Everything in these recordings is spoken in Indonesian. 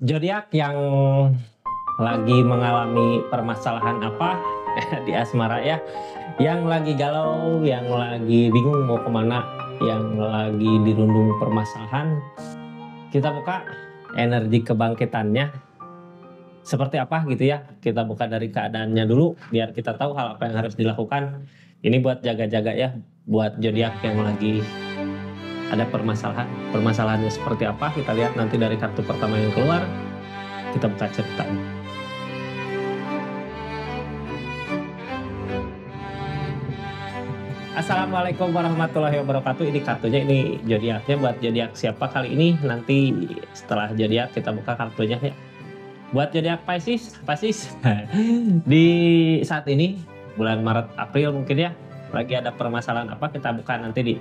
Zodiak yang lagi mengalami permasalahan apa di asmara ya, yang lagi galau, yang lagi bingung mau kemana, yang lagi dirundung permasalahan, kita buka energi kebangkitannya seperti apa gitu ya. Kita buka dari keadaannya dulu biar kita tahu hal apa yang harus dilakukan. Ini buat jaga-jaga ya, buat zodiak yang lagi ada permasalahan. Permasalahannya seperti apa? Kita lihat nanti dari kartu pertama yang keluar. Kita buka ceritanya. Assalamualaikum warahmatullahi wabarakatuh. Ini kartunya, ini zodiaknya buat zodiak siapa kali ini? Nanti setelah zodiak kita buka kartunya ya. Buat zodiak Pisces, Pisces di saat ini bulan Maret April mungkin ya, lagi ada permasalahan apa, kita buka nanti di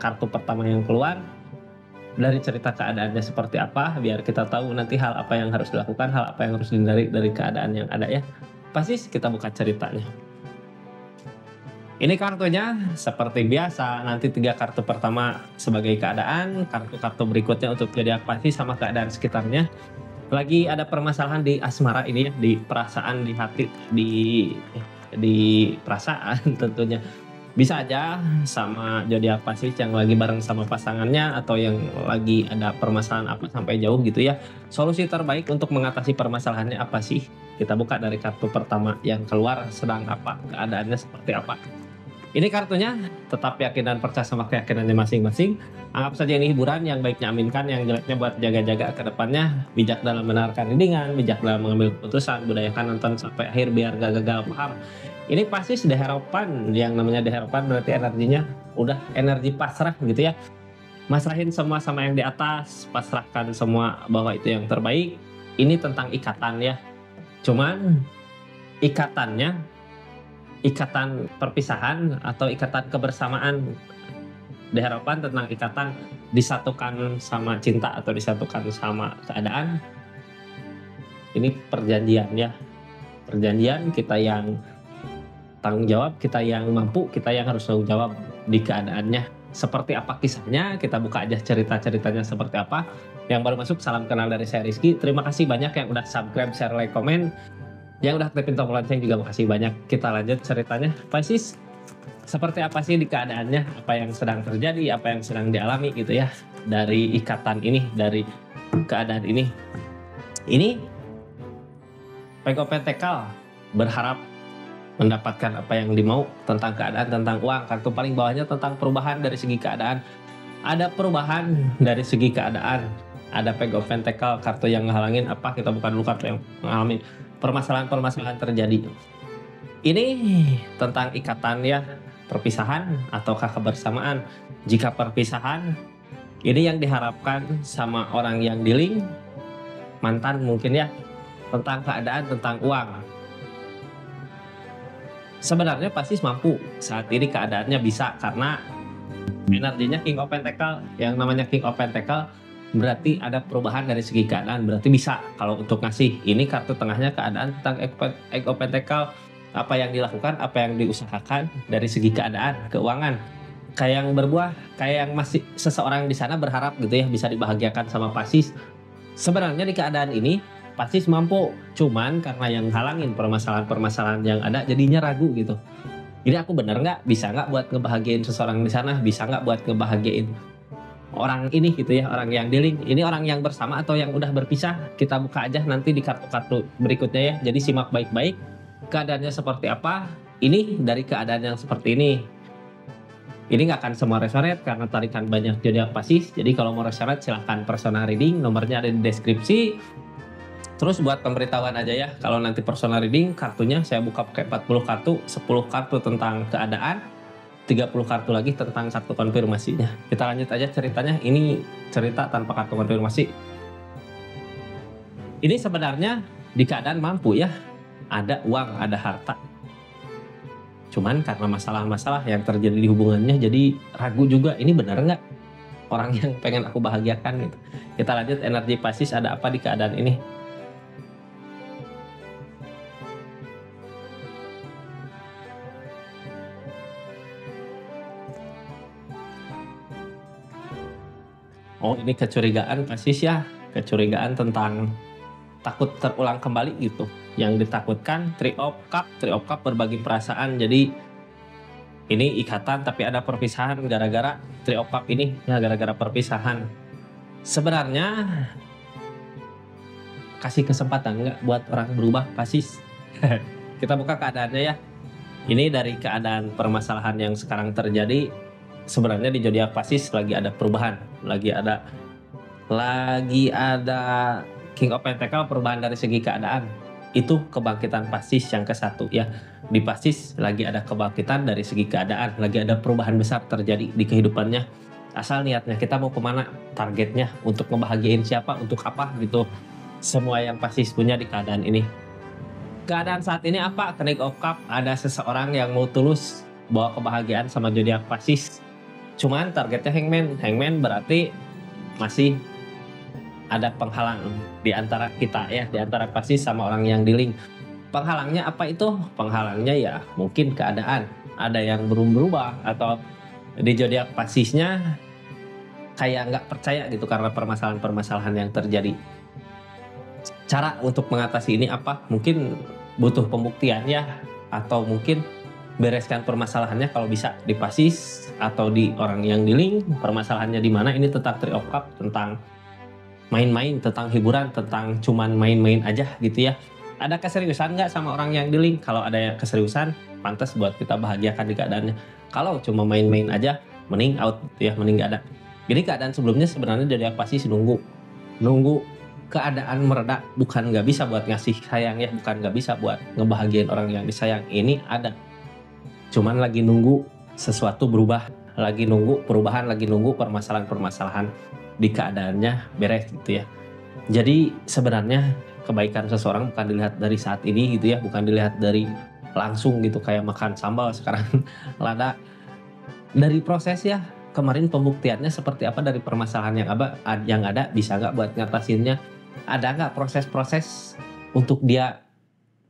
kartu pertama yang keluar. Dari cerita keadaannya seperti apa, biar kita tahu nanti hal apa yang harus dilakukan, hal apa yang harus dihindari dari keadaan yang ada ya. Pisces, kita buka ceritanya. Ini kartunya seperti biasa, nanti 3 kartu pertama sebagai keadaan, kartu-kartu berikutnya untuk zodiak Pisces sama keadaan sekitarnya. Lagi ada permasalahan di asmara ini ya, di perasaan, di hati, di perasaan tentunya. Bisa aja sama zodiak Pisces yang lagi bareng sama pasangannya atau yang lagi ada permasalahan apa sampai jauh gitu ya. Solusi terbaik untuk mengatasi permasalahannya apa sih? Kita buka dari kartu pertama yang keluar, sedang apa, keadaannya seperti apa. Ini kartunya tetap yakin dan percaya sama keyakinannya masing-masing. Anggap saja ini hiburan, yang baiknya aminkan, yang jeleknya buat jaga-jaga ke depannya. Bijak dalam mendengarkan readingan, bijak dalam mengambil keputusan, budayakan nonton sampai akhir biar gak gagal paham. Ini pasti sudah harapan, yang namanya harapan berarti energinya udah energi pasrah gitu ya. Masrahin semua sama yang di atas, pasrahkan semua bahwa itu yang terbaik. Ini tentang ikatan ya. Cuman ikatan perpisahan atau ikatan kebersamaan. Harapan tentang ikatan disatukan sama cinta atau disatukan sama keadaan. Ini perjanjian ya. Perjanjian, kita yang tanggung jawab, kita yang mampu, kita yang harus tanggung jawab di keadaannya. Seperti apa kisahnya, kita buka aja cerita-ceritanya seperti apa. Yang baru masuk, salam kenal dari saya Rizky. Terima kasih banyak yang udah subscribe, share, like, komen. Yang udah aktifin tombol lonceng juga makasih banyak. Kita lanjut ceritanya. Pisces, seperti apa sih di keadaannya, apa yang sedang terjadi, apa yang sedang dialami gitu ya, dari ikatan ini, dari keadaan ini. Ini Page of Pentacles berharap mendapatkan apa yang dimau, tentang keadaan, tentang uang. Kartu paling bawahnya tentang perubahan dari segi keadaan. Ada perubahan dari segi keadaan. Ada Page of Pentacles, kartu yang ngehalangin apa, kita bukan dulu kartu yang ngalamin permasalahan-permasalahan terjadi. Ini tentang ikatan ya, perpisahan ataukah kebersamaan. Jika perpisahan, ini yang diharapkan sama orang yang dealing, mantan mungkin ya, tentang keadaan, tentang uang. Sebenarnya pasti mampu saat ini, keadaannya bisa karena energinya King of Pentacles. Yang namanya King of Pentacles berarti ada perubahan dari segi keadaan, berarti bisa kalau untuk ngasih. Ini kartu tengahnya keadaan tentang Egg of Pentacles, apa yang dilakukan, apa yang diusahakan dari segi keadaan, keuangan. Kayak yang berbuah, kayak yang masih seseorang di sana berharap gitu ya bisa dibahagiakan sama Pisces. Sebenarnya di keadaan ini Pisces mampu, cuman karena yang halangin permasalahan-permasalahan yang ada jadinya ragu gitu. Jadi aku bener nggak, bisa nggak buat ngebahagiain seseorang di sana, bisa nggak buat ngebahagiain orang ini gitu ya, orang yang dealing. Ini orang yang bersama atau yang udah berpisah. Kita buka aja nanti di kartu-kartu berikutnya ya. Jadi simak baik-baik keadaannya seperti apa. Ini dari keadaan yang seperti ini. Ini nggak akan semua resonate karena tarikan banyak zodiak Pisces. Jadi kalau mau resonate silahkan personal reading, nomornya ada di deskripsi. Terus buat pemberitahuan aja ya, kalau nanti personal reading kartunya saya buka pakai 40 kartu, 10 kartu tentang keadaan, 30 kartu lagi tentang kartu konfirmasinya. Kita lanjut aja ceritanya. Ini cerita tanpa kartu konfirmasi. Ini sebenarnya di keadaan mampu ya, ada uang, ada harta. Cuman karena masalah-masalah yang terjadi di hubungannya jadi ragu juga, ini benar nggak orang yang pengen aku bahagiakan gitu. Kita lanjut energi Pisces, ada apa di keadaan ini. Oh, ini kecurigaan Pisces ya, kecurigaan tentang takut terulang kembali gitu. Yang ditakutkan Three of Cup berbagi perasaan. Jadi ini ikatan tapi ada perpisahan gara-gara Three of Cup ini, ya gara-gara perpisahan. Sebenarnya kasih kesempatan nggak buat orang berubah, Pisces? Kita buka keadaannya ya. Ini dari keadaan permasalahan yang sekarang terjadi, sebenarnya di zodiak Pisces lagi ada perubahan, lagi ada King of Pentacle, perubahan dari segi keadaan. Itu kebangkitan Pisces yang ke-1 ya. Di Pisces lagi ada kebangkitan dari segi keadaan, lagi ada perubahan besar terjadi di kehidupannya. Asal niatnya kita mau kemana, targetnya untuk ngebahagiain siapa, untuk apa gitu. Semua yang Pisces punya di keadaan ini. Keadaan saat ini apa? King of Cup, ada seseorang yang mau tulus bawa kebahagiaan sama zodiak Pisces. Cuman targetnya Hangman berarti masih ada penghalang di antara kita ya, di antara Pisces sama orang yang di link. Penghalangnya apa itu? Penghalangnya ya mungkin keadaan. Ada yang belum berubah atau di zodiak Piscesnya kayak nggak percaya gitu karena permasalahan-permasalahan yang terjadi. Cara untuk mengatasi ini apa? Mungkin butuh pembuktian ya, atau mungkin bereskan permasalahannya kalau bisa di Pisces atau di orang yang di link. Permasalahannya di mana? Ini tentang Three of Cup, tentang main-main, tentang hiburan, tentang cuman main-main aja gitu ya. Ada keseriusan nggak sama orang yang di link? Kalau ada keseriusan, pantas buat kita bahagiakan di keadaannya. Kalau cuma main-main aja, mending out ya, mending nggak ada. Jadi keadaan sebelumnya sebenarnya dari Pisces nunggu keadaan mereda, bukan nggak bisa buat ngasih sayang ya, bukan nggak bisa buat ngebahagiain orang yang disayang. Ini ada, cuman lagi nunggu sesuatu berubah, lagi nunggu perubahan, lagi nunggu permasalahan-permasalahan di keadaannya beres gitu ya. Jadi sebenarnya kebaikan seseorang bukan dilihat dari saat ini gitu ya, bukan dilihat dari langsung gitu kayak makan sambal sekarang lada. Dari proses ya, kemarin pembuktiannya seperti apa dari permasalahan yang ada bisa nggak buat ngatasinnya? Ada nggak proses-proses untuk dia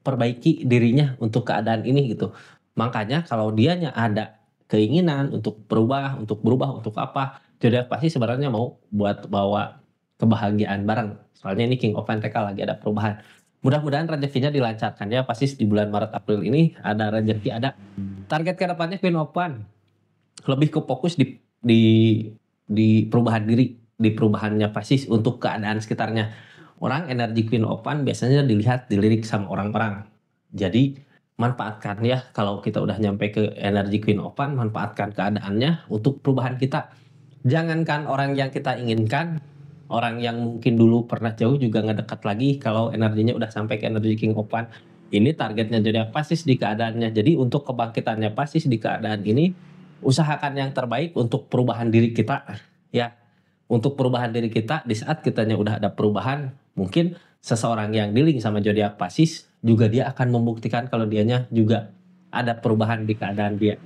perbaiki dirinya untuk keadaan ini gitu. Makanya kalau dianya ada keinginan untuk berubah, untuk apa, jadi pasti sebenarnya mau buat bawa kebahagiaan bareng. Soalnya ini King of Pentacle lagi ada perubahan. Mudah-mudahan rezekinya dilancarkan ya, pasti di bulan Maret April ini ada rezeki, ada. Target ke depannya Queen of One. Lebih ke fokus di perubahan diri, di perubahannya Pisces untuk keadaan sekitarnya. Orang energi Queen of One biasanya dilirik sama orang-orang. Jadi manfaatkan ya, kalau kita udah nyampe ke energi Queen of One, manfaatkan keadaannya untuk perubahan kita. Jangankan orang yang kita inginkan, orang yang mungkin dulu pernah jauh juga nggak dekat lagi kalau energinya udah sampai ke energi King of One. Ini targetnya jadi Pisces di keadaannya. Jadi untuk kebangkitannya Pisces di keadaan ini, usahakan yang terbaik untuk perubahan diri kita ya. Untuk perubahan diri kita, di saat kitanya udah ada perubahan, mungkin seseorang yang dealing sama zodiak Pisces juga dia akan membuktikan kalau dianya juga ada perubahan di keadaan dia.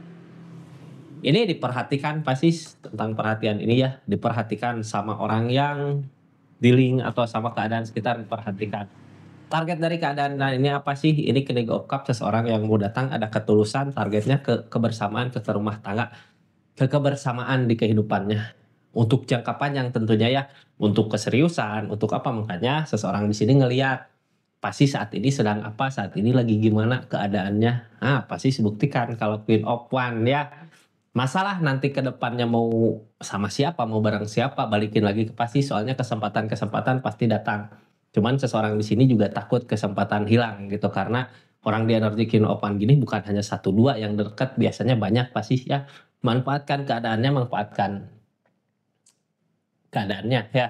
Ini diperhatikan Pisces, tentang perhatian ini ya, diperhatikan sama orang yang dealing atau sama keadaan sekitar, diperhatikan. Target dari keadaan ini apa sih? Ini King of Cup, seseorang yang mau datang ada ketulusan, targetnya ke kebersamaan, ke rumah tangga, ke kebersamaan di kehidupannya. Untuk jangka panjang tentunya ya, untuk keseriusan, untuk apa, makanya seseorang di sini ngelihat pasti saat ini sedang apa, saat ini lagi gimana keadaannya. Pasti buktikan kalau Queen of One ya. Masalah nanti ke depannya mau sama siapa, mau bareng siapa, balikin lagi ke pasti, soalnya kesempatan-kesempatan pasti datang. Cuman seseorang di sini juga takut kesempatan hilang gitu, karena orang di energi Queen of One gini bukan hanya 1-2 yang dekat, biasanya banyak pasti ya. Manfaatkan keadaannya, manfaatkan keadaannya ya.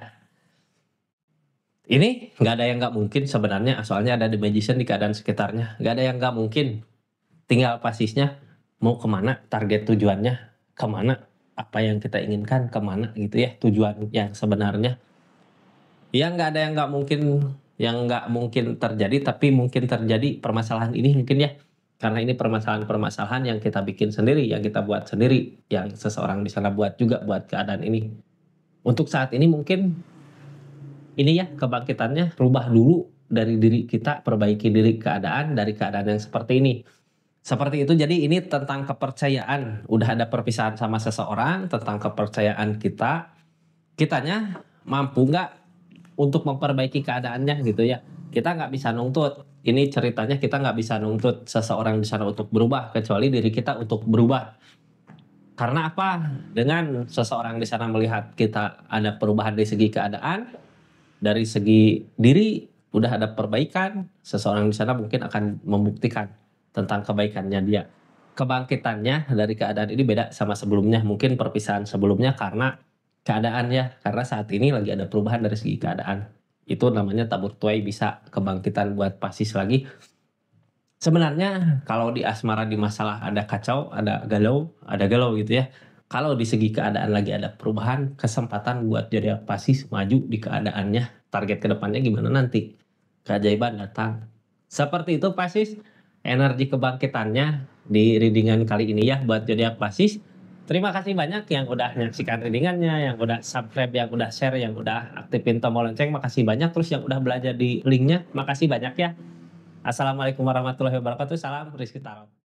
Ini nggak ada yang nggak mungkin sebenarnya, soalnya ada The Magician di keadaan sekitarnya. Nggak ada yang nggak mungkin. Tinggal Piscesnya mau kemana, target tujuannya kemana, apa yang kita inginkan kemana gitu ya, tujuan yang sebenarnya. Ya nggak ada yang nggak mungkin terjadi, tapi mungkin terjadi permasalahan ini mungkin ya. Karena ini permasalahan-permasalahan yang kita bikin sendiri, yang kita buat sendiri, yang seseorang di sana buat juga buat keadaan ini. Untuk saat ini mungkin ini ya, kebangkitannya rubah dulu dari diri kita, perbaiki diri keadaan dari keadaan yang seperti ini. Seperti itu, jadi ini tentang kepercayaan. Udah ada perpisahan sama seseorang, tentang kepercayaan kitanya mampu nggak untuk memperbaiki keadaannya gitu ya. kita nggak bisa nuntut. Ini ceritanya kita nggak bisa nuntut seseorang di sana untuk berubah, kecuali diri kita untuk berubah. Karena apa? Dengan seseorang di sana melihat kita ada perubahan dari segi keadaan, dari segi diri udah ada perbaikan, seseorang di sana mungkin akan membuktikan tentang kebaikannya dia. Kebangkitannya dari keadaan ini beda sama sebelumnya. Mungkin perpisahan sebelumnya karena keadaan ya, karena saat ini lagi ada perubahan dari segi keadaan. Itu namanya tabur tuai, bisa kebangkitan buat Pisces lagi. Sebenarnya kalau di asmara di masalah ada kacau, ada galau gitu ya. Kalau di segi keadaan lagi ada perubahan, kesempatan buat jadi Pisces maju di keadaannya. Target kedepannya gimana nanti? Keajaiban datang. Seperti itu Pisces, energi kebangkitannya di readingan kali ini ya buat zodiak Pisces. Terima kasih banyak yang udah menyaksikan readingannya, yang udah subscribe, yang udah share, yang udah aktifin tombol lonceng. Makasih banyak. Terus yang udah belajar di linknya, makasih banyak ya. Assalamualaikum warahmatullahi wabarakatuh. Salam Rizky Tarot.